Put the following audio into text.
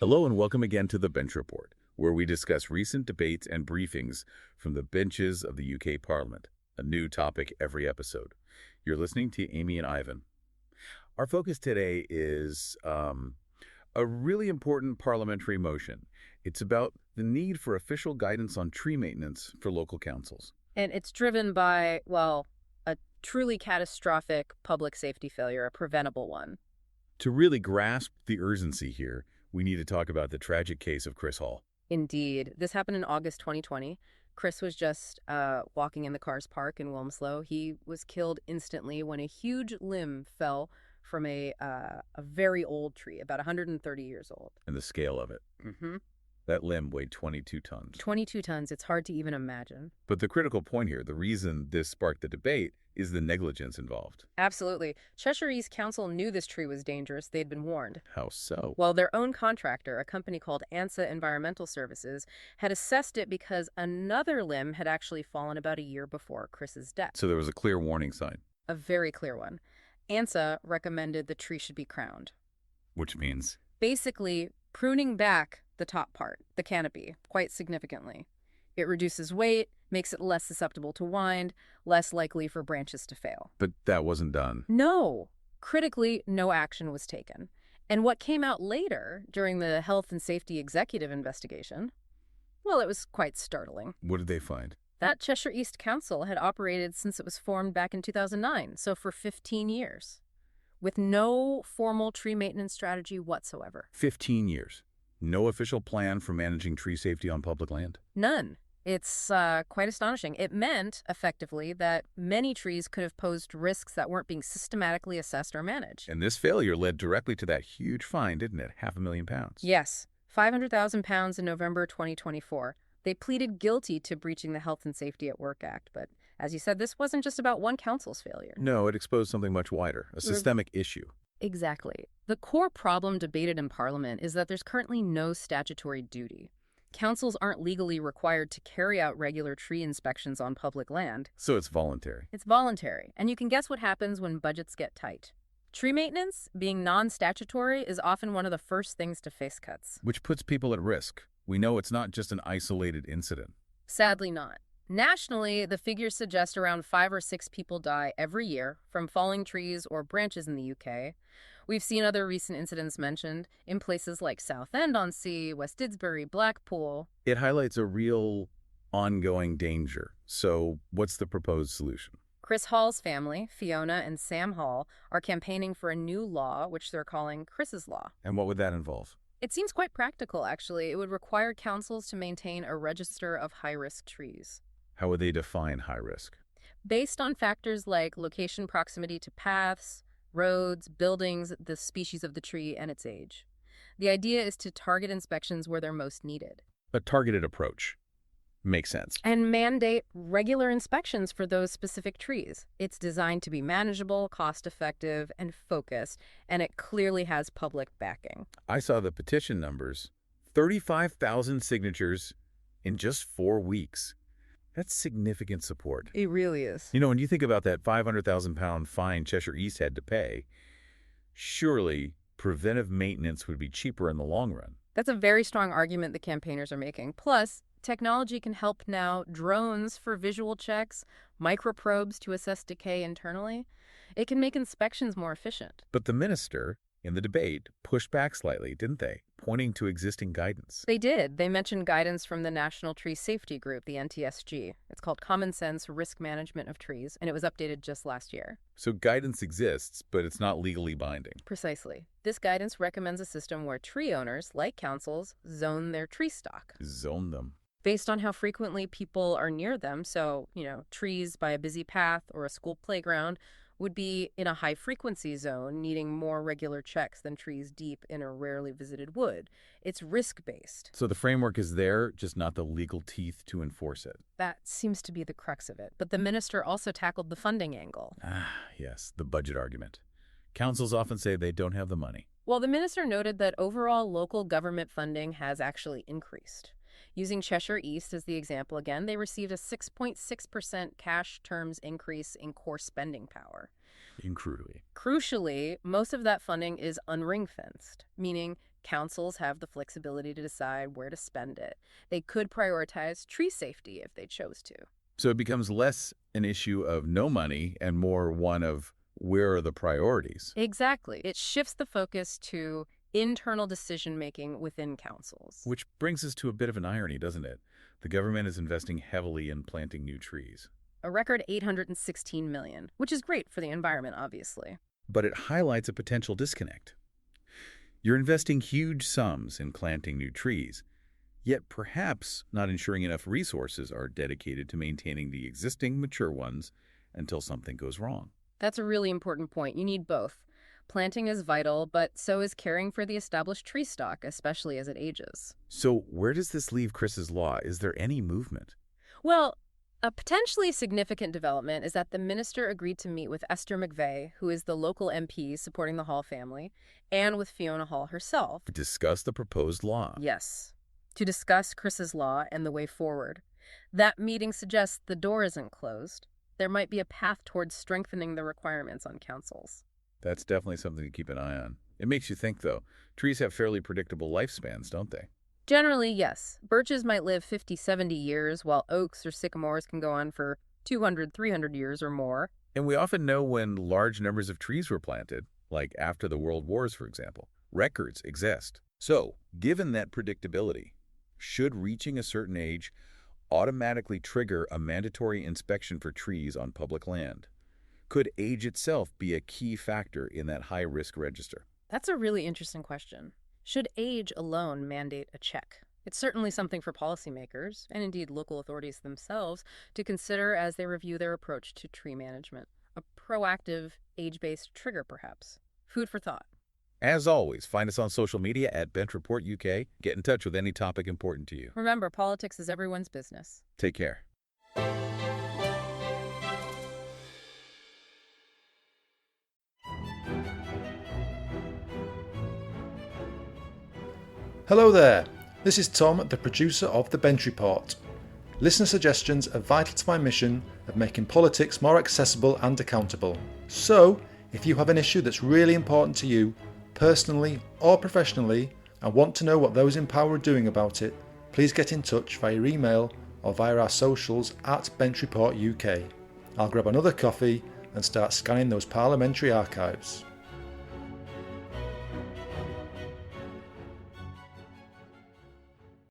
Hello and welcome again to the Bench Report, where we discuss recent debates and briefings from the benches of the UK Parliament, a new topic every episode. You're listening to Amy and Ivan. Our focus today is a really important parliamentary motion. It's about the need for official guidance on tree maintenance for local councils. And it's driven by, well, a truly catastrophic public safety failure, a preventable one. To really grasp the urgency here, we need to talk about the tragic case of Chris Hall. Indeed. This happened in August 2020. Chris was just walking in the Cars Park in Wilmslow. He was killed instantly when a huge limb fell from a very old tree, about 130 years old. And the scale of it. Mm-hmm. That limb weighed 22 tons. 22 tons. It's hard to even imagine. But the critical point here, the reason this sparked the debate, is the negligence involved. Absolutely. Cheshire East Council knew this tree was dangerous. They'd been warned. How so? Well, their own contractor, a company called ANSA Environmental Services, had assessed it because another limb had actually fallen about a year before Chris's death. So there was a clear warning sign. A very clear one. ANSA recommended the tree should be crowned. Which means? Basically, pruning back the top part, the canopy, quite significantly. It reduces weight, makes it less susceptible to wind, less likely for branches to fail. But that wasn't done. No. Critically, no action was taken. And what came out later, during the Health and Safety Executive investigation, well, it was quite startling. What did they find? That Cheshire East Council had operated since it was formed back in 2009, so for 15 years, with no formal tree maintenance strategy whatsoever. 15 years. No official plan for managing tree safety on public land? None. It's quite astonishing. It meant, effectively, that many trees could have posed risks that weren't being systematically assessed or managed. And this failure led directly to that huge fine, didn't it? £500,000. Yes. £500,000 in November 2024. They pleaded guilty to breaching the Health and Safety at Work Act. But as you said, this wasn't just about one council's failure. No, it exposed something much wider, a systemic issue. Exactly. The core problem debated in Parliament is that there's currently no statutory duty. Councils aren't legally required to carry out regular tree inspections on public land. So it's voluntary. It's voluntary, and you can guess what happens when budgets get tight. Tree maintenance, being non-statutory, is often one of the first things to face cuts. Which puts people at risk. We know it's not just an isolated incident. Sadly not. Nationally, the figures suggest around 5 or 6 people die every year from falling trees or branches in the UK. We've seen other recent incidents mentioned in places like Southend-on-Sea, West Didsbury, Blackpool. It highlights a real ongoing danger. So what's the proposed solution? Chris Hall's family, Fiona and Sam Hall, are campaigning for a new law, which they're calling Chris's Law. And what would that involve? It seems quite practical, actually. It would require councils to maintain a register of high-risk trees. How would they define high risk? Based on factors like location proximity to paths, roads, buildings, the species of the tree, and its age. The idea is to target inspections where they're most needed. A targeted approach. Makes sense. And mandate regular inspections for those specific trees. It's designed to be manageable, cost-effective, and focused, and it clearly has public backing. I saw the petition numbers. 35,000 signatures in just 4 weeks. That's significant support. It really is. You know, when you think about that £500,000 fine Cheshire East had to pay, surely preventive maintenance would be cheaper in the long run. That's a very strong argument the campaigners are making. Plus, technology can help now. Drones for visual checks, microprobes to assess decay internally. It can make inspections more efficient. But the minister, in the debate, pushed back slightly, didn't they? Pointing to existing guidance. They did. They mentioned guidance from the National Tree Safety Group, the NTSG. It's called Common Sense Risk Management of Trees, and it was updated just last year. So guidance exists, but it's not legally binding. Precisely. This guidance recommends a system where tree owners, like councils, zone their tree stock. Zone them. Based on how frequently people are near them, so, trees by a busy path or a school playground would be in a high-frequency zone, needing more regular checks than trees deep in a rarely visited wood. It's risk-based. So the framework is there, just not the legal teeth to enforce it. That seems to be the crux of it. But the minister also tackled the funding angle. Yes, the budget argument. Councils often say they don't have the money. Well, the minister noted that overall local government funding has actually increased. Using Cheshire East as the example again, they received a 6.6% cash terms increase in core spending power. Crucially. Crucially, most of that funding is unring-fenced, meaning Councils have the flexibility to decide where to spend it. They could prioritize tree safety if they chose to. So it becomes less an issue of no money and more one of where are the priorities. Exactly. It shifts the focus to internal decision-making within councils. Which brings us to a bit of an irony, doesn't it? The government is investing heavily in planting new trees. A record $816 million, which is great for the environment, obviously. But it highlights a potential disconnect. You're investing huge sums in planting new trees, yet perhaps not ensuring enough resources are dedicated to maintaining the existing mature ones until something goes wrong. That's a really important point. You need both. Planting is vital, but so is caring for the established tree stock, especially as it ages. So where does this leave Chris's law? Is there any movement? Well, a potentially significant development is that the minister agreed to meet with Esther McVeigh, who is the local MP supporting the Hall family, and with Fiona Hall herself. Discuss the proposed law. Yes, to discuss Chris's law and the way forward. That meeting suggests the door isn't closed. There might be a path towards strengthening the requirements on councils. That's definitely something to keep an eye on. It makes you think, though. Trees have fairly predictable lifespans, don't they? Generally, yes. Birches might live 50, 70 years, while oaks or sycamores can go on for 200, 300 years or more. And we often know when large numbers of trees were planted, like after the World Wars, for example. Records exist. So, given that predictability, should reaching a certain age automatically trigger a mandatory inspection for trees on public land? Could age itself be a key factor in that high-risk register? That's a really interesting question. Should age alone mandate a check? It's certainly something for policymakers, and indeed local authorities themselves, to consider as they review their approach to tree management. A proactive, age-based trigger, perhaps. Food for thought. As always, find us on social media at Bench Report UK. Get in touch with any topic important to you. Remember, politics is everyone's business. Take care. Hello there, this is Tom, the producer of The Bench Report. Listener suggestions are vital to my mission of making politics more accessible and accountable. So, if you have an issue that's really important to you, personally or professionally, and want to know what those in power are doing about it, please get in touch via email or via our socials at Bench Report UK. I'll grab another coffee and start scanning those parliamentary archives.